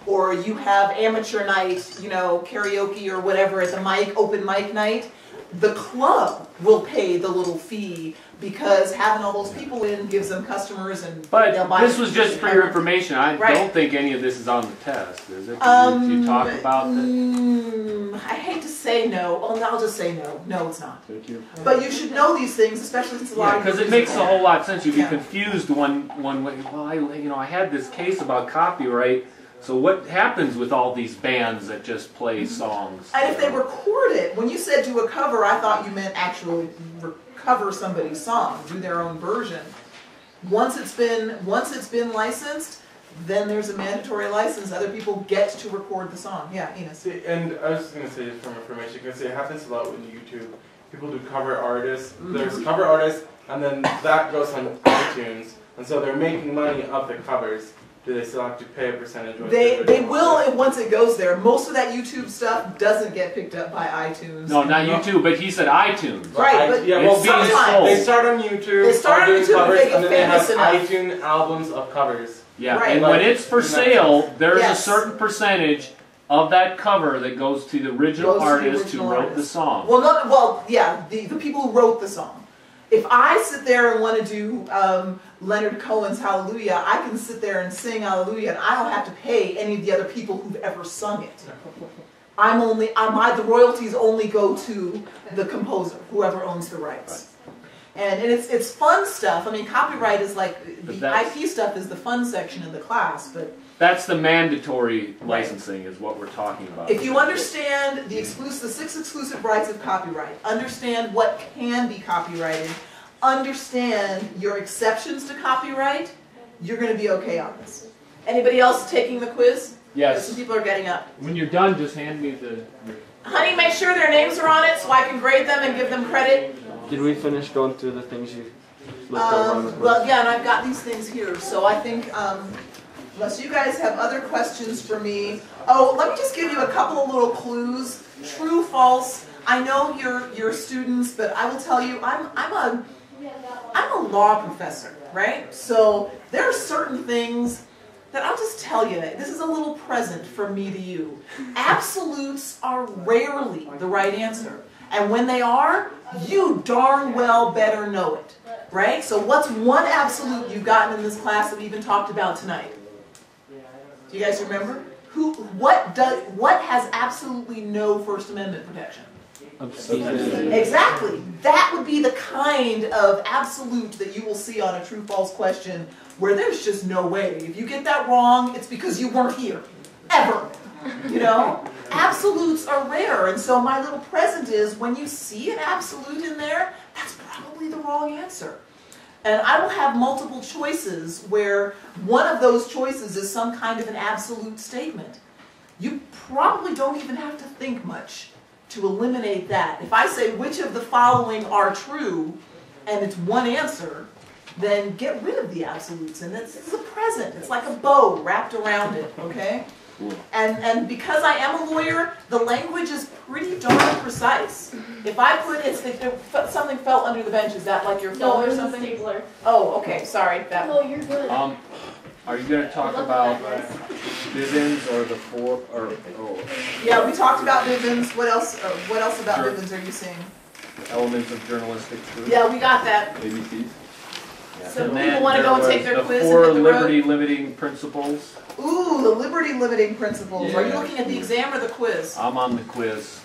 or you have amateur night, you know, karaoke or whatever at the mic, open mic night, the club will pay the little fee because having all those people in gives them customers and But this was just for your information. I don't think any of this is on the test, is it? Did you talk about that? I hate to say no. Well, I'll just say no. No, it's not. Thank you. But you should know these things, especially since a lot of because it makes a whole lot of sense. You'd be confused one way. Well, I had this case about copyright. So what happens with all these bands that just play songs? And if they record it, when you said do a cover, I thought you meant actually cover somebody's song, do their own version. Once it's been licensed, then there's a mandatory license. Other people get to record the song. Yeah, Enos. And I was just going to say, from information, because it happens a lot with YouTube. People do cover artists. There's cover artists, and then that goes on iTunes, and so they're making money off the covers. Do they still have to pay a percentage? They will once it goes there. Most of that YouTube stuff doesn't get picked up by iTunes. No, not YouTube, but he said iTunes. Right, but yeah, well, sometimes they start on YouTube. They start on YouTube covers, and they get and then they have famous enough. iTunes albums of covers. Yeah, right. and when it's for sale, there's Yes. a certain percentage of that cover that goes to the original artist who wrote the song. Well, yeah, the people who wrote the song. If I sit there and want to do Leonard Cohen's Hallelujah, I can sit there and sing Hallelujah, and I don't have to pay any of the other people who've ever sung it. The royalties only go to the composer, whoever owns the rights. And it's fun stuff. I mean, copyright is like, the IP stuff is the fun section in the class, but that's the mandatory licensing is what we're talking about. if you understand the 6 exclusive rights of copyright, understand what can be copyrighted, understand your exceptions to copyright, you're going to be okay on this. Anybody else taking the quiz? Yes. Some people are getting up. When you're done, just hand me the... Honey, make sure their names are on it so I can grade them and give them credit. Did we finish going through the things you looked over on the quiz? Well, yeah, and I've got these things here, so I think... unless you guys have other questions for me. Oh, let me just give you a couple of little clues. True, false. I know you're students, but I will tell you, I'm a law professor, right? So there are certain things that I'll just tell you. This is a little present from me to you. Absolutes are rarely the right answer. And when they are, you darn well better know it, right? So what's one absolute you've gotten in this class that we even talked about tonight? Do you guys remember? What has absolutely no First Amendment protection? Obscenity. Exactly. That would be the kind of absolute that you will see on a true-false question where there's just no way. If you get that wrong, it's because you weren't here. Ever. You know? Absolutes are rare, and so my little present is when you see an absolute in there, that's probably the wrong answer. And I will have multiple choices where one of those choices is some kind of an absolute statement. You probably don't even have to think much to eliminate that. If I say which of the following are true, and it's one answer, then get rid of the absolutes. And it's a present. It's like a bow wrapped around it, okay? And because I am a lawyer, the language is pretty darn precise. If I put if something fell under the bench, is that like your phone or something? Stapler. Oh, okay, sorry. No, you're good. Are you going to talk about Bivens or the four? Yeah, we talked about Bivens. What else? What else about Bivens are you seeing? Elements of journalistic truth. Yeah, we got that. ABCs. Yeah. So people want to go and take their quiz and four hit the road? liberty limiting principles. Ooh, the liberty limiting principles. Yeah. Are you looking at the exam or the quiz? I'm on the quiz.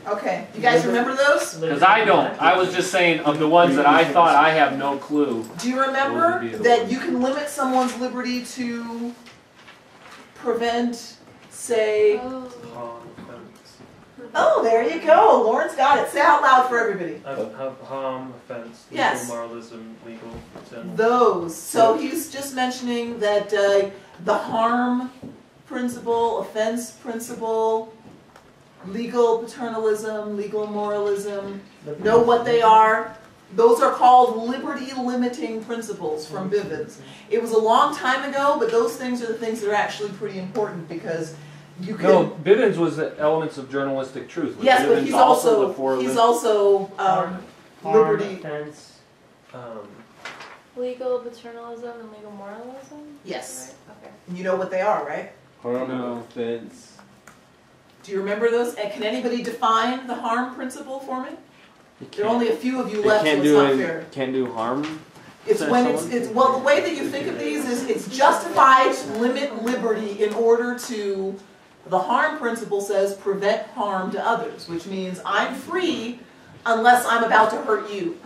Okay. You guys remember those? Because I don't. I was just saying of the ones that I thought I have no clue. Do you remember that you can limit someone's liberty to prevent, say... Oh, there you go. Lauren's got it. Say out loud for everybody. Harm, offense, yes. legal moralism, legal paternal. Those. So he's just mentioning that the harm principle, offense principle, legal paternalism, legal moralism, know what they are. Those are called liberty-limiting principles from Bivens. It was a long time ago, but those things are the things that are actually pretty important because you can... No, Bivens was the elements of journalistic truth. Was yes, Bivens but he's also liberty... Offense, legal paternalism and legal moralism? Yes. Right. Okay. You know what they are, right? Harm, No. offense. Do you remember those? And can anybody define the harm principle for me? You There are only a few of you you left, so can't it's do not it. fair. Can't do harm. It's to when someone? it's well, the way that you think of these is it's justified to limit liberty in order to, the harm principle says prevent harm to others, which means I'm free unless I'm about to hurt you.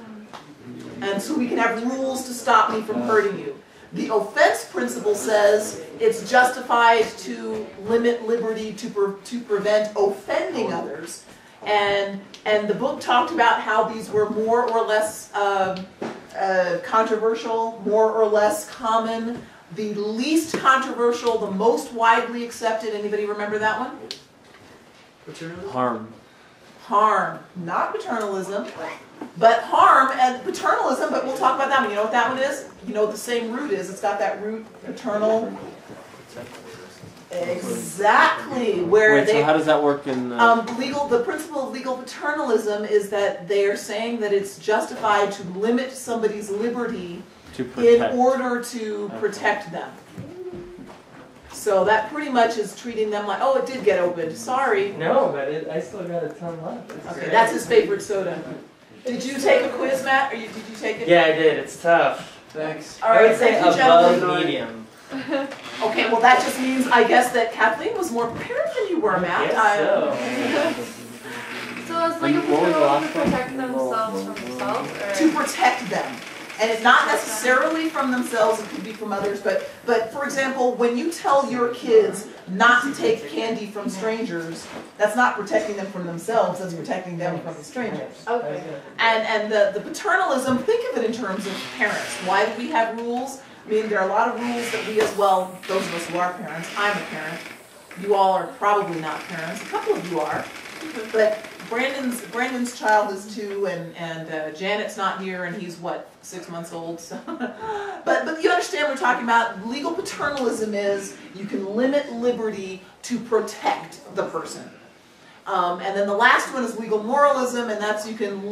And so we can have rules to stop me from hurting you. The offense principle says it's justified to limit liberty to prevent offending others. And the book talked about how these were more or less controversial, more or less common. The least controversial, the most widely accepted. Anybody remember that one? Harm. Harm, not paternalism, but harm and paternalism, but we'll talk about that one. You know what that one is? You know what the same root is. It's got that root, paternal. Exactly, where Wait, they... so how does that work in... the principle of legal paternalism is that they are saying that it's justified to limit somebody's liberty to protect? in order to protect them. So that pretty much is treating them like, oh, it did get opened, sorry. No, but I still got a ton left. It's Okay, great. that's his favorite soda. Did you take a quiz, Matt, or did you take it? Yeah, I did. It's tough. Thanks. All I right, would say thank you, above gentlemen. medium. Okay, well that just means, I guess, that Kathleen was more prepared than you were, Matt. Yes, So it's like a What was the patrol to last one? protect themselves from themselves, or To protect them. And it's not necessarily from themselves, it could be from others, but for example, when you tell your kids not to take candy from strangers, that's not protecting them from themselves, that's protecting them from the strangers. okay. And the paternalism, think of it in terms of parents. Why do we have rules? I mean, there are a lot of rules that we as well, those of us who are parents, I'm a parent, you all are probably not parents, a couple of you are, but Brandon's child is 2, and Janet's not here, and he's what, 6 months old. So. but you understand what we're talking about. Legal paternalism is you can limit liberty to protect the person. And then the last one is legal moralism, and that's you can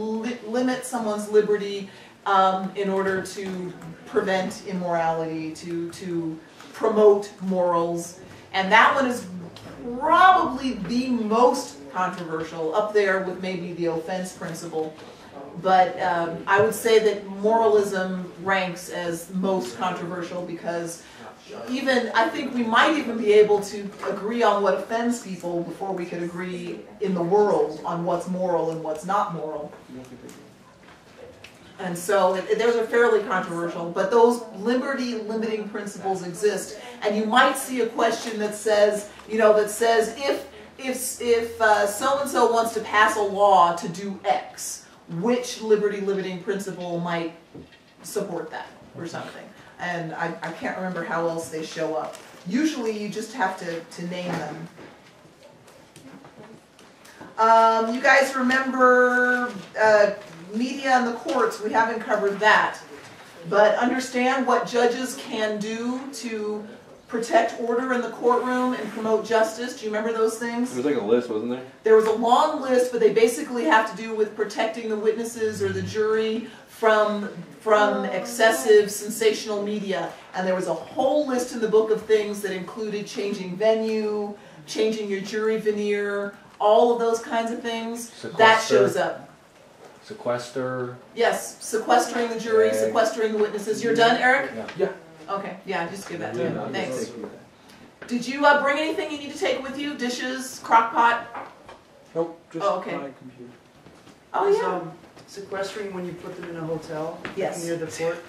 limit someone's liberty in order to prevent immorality, to promote morals. And that one is probably the most controversial, up there with maybe the offense principle. But I would say that moralism ranks as most controversial because I think we might even be able to agree on what offends people before we could agree in the world on what's moral and what's not moral. And so those are fairly controversial, but those liberty-limiting principles exist. And you might see a question that says, if so-and-so wants to pass a law to do X, which liberty-limiting principle might support that or something? And I can't remember how else they show up. Usually you just have to name them. You guys remember media and the courts? We haven't covered that. But understand what judges can do to protect order in the courtroom and promote justice. Do you remember those things? There was like a list, wasn't there? There was a long list, but they basically have to do with protecting the witnesses or the jury from excessive sensational media. And there was a whole list in the book of things that included changing venue, changing your jury veneer, all of those kinds of things. That shows up. Sequester. Yes, sequestering the jury, sequestering the witnesses. You're done, Eric? Yeah. Okay, yeah, just give that to Yeah, him. I'll Thanks. just take that. Did you bring anything you need to take with you? Dishes, crock pot? Nope, just Oh, okay. my computer. Oh, Is, yeah. sequestering when you put them in a hotel? Yes. Near the court?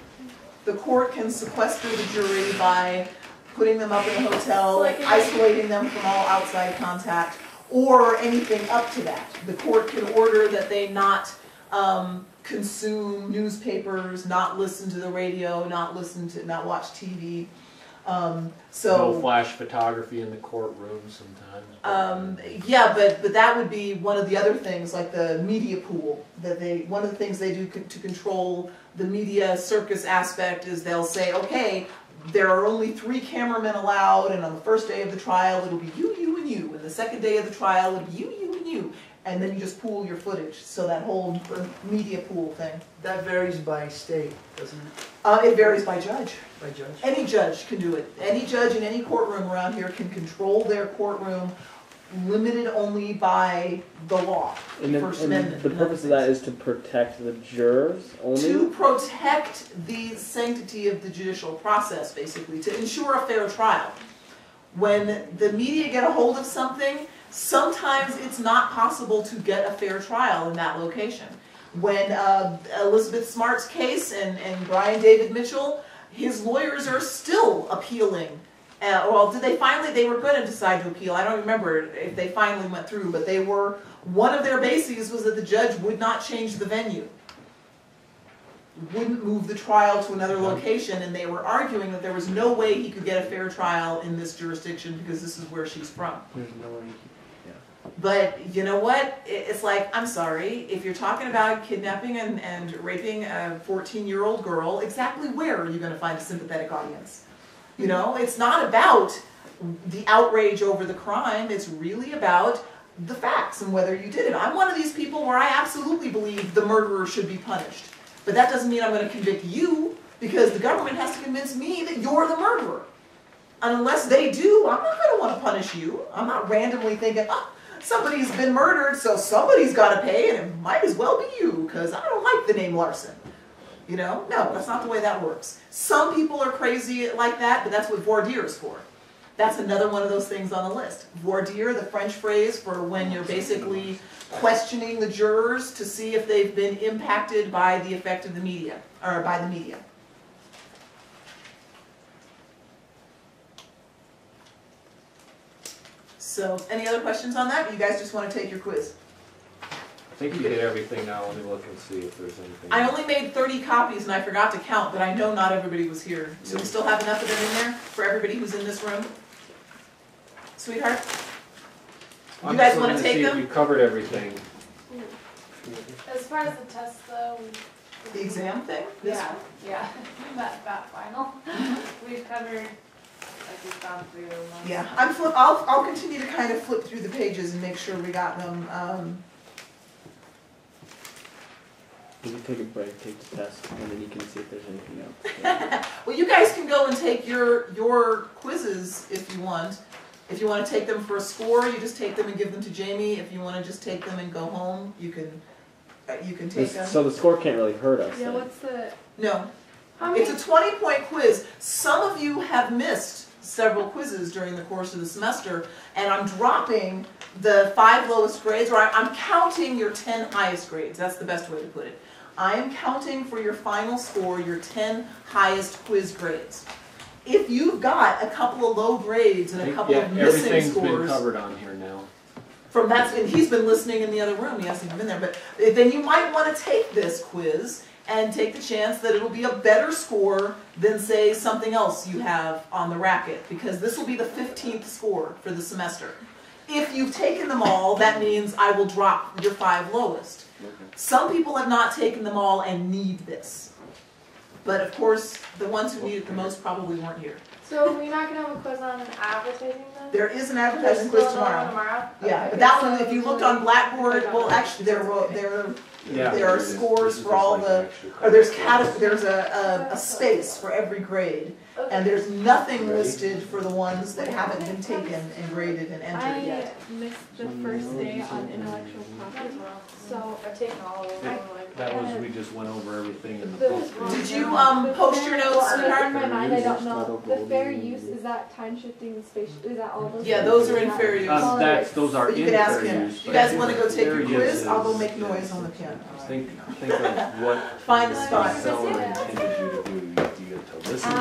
The court can sequester the jury by putting them up in a hotel, So like isolating them from all outside contact, or anything up to that. The court can order that they not consume newspapers, not listen to the radio, not watch TV. No flash photography in the courtroom sometimes. Yeah, but that would be one of the other things, like the media pool. One of the things they do to control the media circus aspect is they'll say, okay, there are only 3 cameramen allowed, and on the first day of the trial it'll be you, you, and you, and the second day of the trial it'll be you, you, and you. and then you just pool your footage, so that whole media pool thing. That varies by state, doesn't it? It varies by judge. By judge? Any judge can do it. Any judge in any courtroom around here can control their courtroom, limited only by the law, And, First and Amendment. the and purpose of other that things. is to protect the jurors only? To protect the sanctity of the judicial process, basically, to ensure a fair trial. When the media get a hold of something, sometimes it's not possible to get a fair trial in that location. When Elizabeth Smart's case and Brian David Mitchell, his lawyers are still appealing. Well, did they finally, they were going to decide to appeal. I don't remember if they finally went through, but they were, one of their bases was that the judge would not change the venue. Wouldn't move the trial to another location, and they were arguing that there was no way he could get a fair trial in this jurisdiction because this is where she's from. There's no way. But you know what? It's like, I'm sorry, if you're talking about kidnapping and raping a 14-year-old girl, exactly where are you going to find a sympathetic audience? You know, it's not about the outrage over the crime, it's really about the facts and whether you did it. I'm one of these people where I absolutely believe the murderer should be punished. But that doesn't mean I'm going to convict you, because the government has to convince me that you're the murderer. And unless they do, I'm not going to want to punish you. I'm not randomly thinking, oh, somebody's been murdered, so somebody's got to pay, and it might as well be you, because I don't like the name Larson. You know? No, that's not the way that works. Some people are crazy like that, but that's what voir dire is for. That's another one of those things on the list. Voir dire, the French phrase for when you're basically questioning the jurors to see if they've been impacted by the effect of the media, or by the media. So, any other questions on that? Or you guys just want to take your quiz? I think you did everything now. Let me look and see if there's anything. I only made 30 copies and I forgot to count, but I know not everybody was here. So we still have enough of them in there for everybody who's in this room? Sweetheart? I'm You guys just wanna looking take see if them? we covered everything. As far as the test though, The exam thing? This yeah, one? yeah, that final. We've covered, like we've gone through most. Yeah, I'll continue to kind of flip through the pages and make sure we got them. You can take a break, take the test, and then you can see if there's anything else. Well, you guys can go and take your quizzes if you want. If you want to take them for a score, you just take them and give them to Jamie. If you want to just take them and go home, you can take them. So the score can't really hurt us. Yeah, then. what's the, No, how many? it's a 20-point quiz. Some of you have missed several quizzes during the course of the semester, and I'm dropping the 5 lowest grades, or I'm counting your 10 highest grades. That's the best way to put it. I am counting for your final score your 10 highest quiz grades. If you've got a couple of low grades and a couple of missing Everything's been scores, covered on here now. from that, and he's been listening in the other room, he hasn't even been there, but then you might want to take this quiz and take the chance that it'll be a better score than, say, something else you have on the racket, because this will be the 15th score for the semester. If you've taken them all, that means I will drop your 5 lowest. Some people have not taken them all and need this. But of course, the ones who need it the most probably weren't here. So we're not gonna have a quiz on advertising then? There is an There's advertising still quiz another one tomorrow. tomorrow? Yeah, Okay, but that so one, if you looked on Blackboard, well, actually, there are scores for all the, or there's a space for every grade, and there's nothing listed for the ones that haven't been taken and graded and entered yet. I missed the first day on intellectual property, so I've taken all of them. That was, we just went over everything in the The- book. Did you post your notes, well, sweetheart? in my mind, I don't know. The fair use, is that time shifting and space, is that all those? Yeah, things? those are Is in that- fair use. Those are But you in can ask fair him. use. You guys but want to go take fair your use quiz? I'll go is- make noise on the piano. Think of what Find the spot. the seller intended you to do. You get to listen to